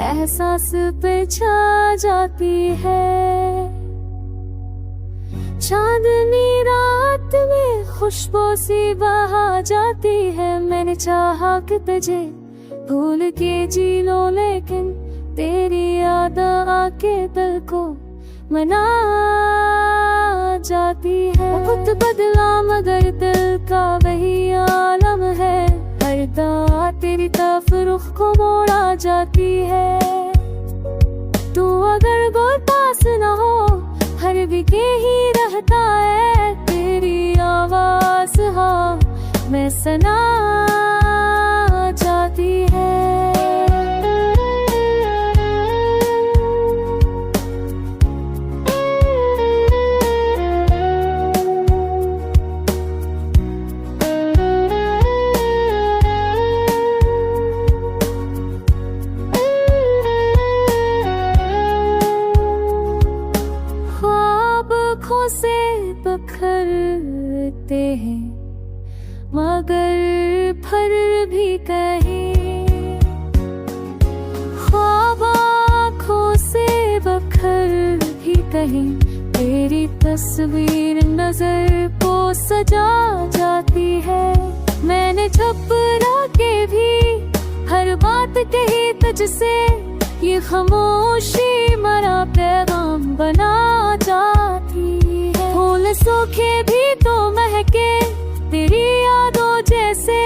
एहसास पे छा जाती है। चांदनी रात में खुशबू सी बहा जाती है। मैंने चाहा कि तुझे भूल के जी लो, लेकिन तेरी याद आके दिल को मना जाती है। खुद बदला मगर दिल का वही आलम है। हर दा तेरी तरफ रुख को मोड़ा जाती है। तू अगर कोई पास न हो, हर विके ही रहता है। तेरी आवाज हाँ मैं सना जाती है। से बखरते हैं मगर फर भी कहीं। ख्वाब आँखों से बखर भी कहीं। तेरी तस्वीर नजर को सजा जाती है। मैंने छपरा के भी हर बात कही तुझसे। ये खामोशी मरा पैगाम बना जाती है। फूल सूखे भी तो महके तेरी यादों जैसे।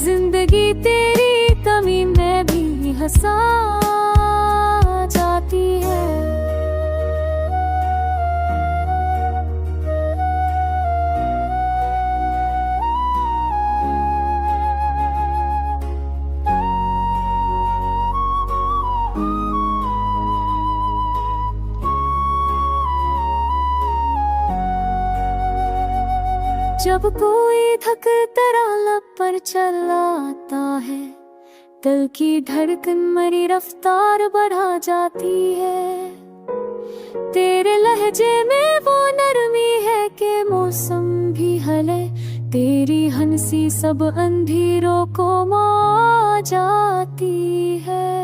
जिंदगी तेरी कमी में भी हंसा जाती है। जब कोई धक तराला पर चलाता है, दिल की धड़कन मरी रफ्तार बढ़ा जाती है। तेरे लहजे में वो नरमी है कि मौसम भी हले। तेरी हंसी सब अंधेरों को मा जाती है।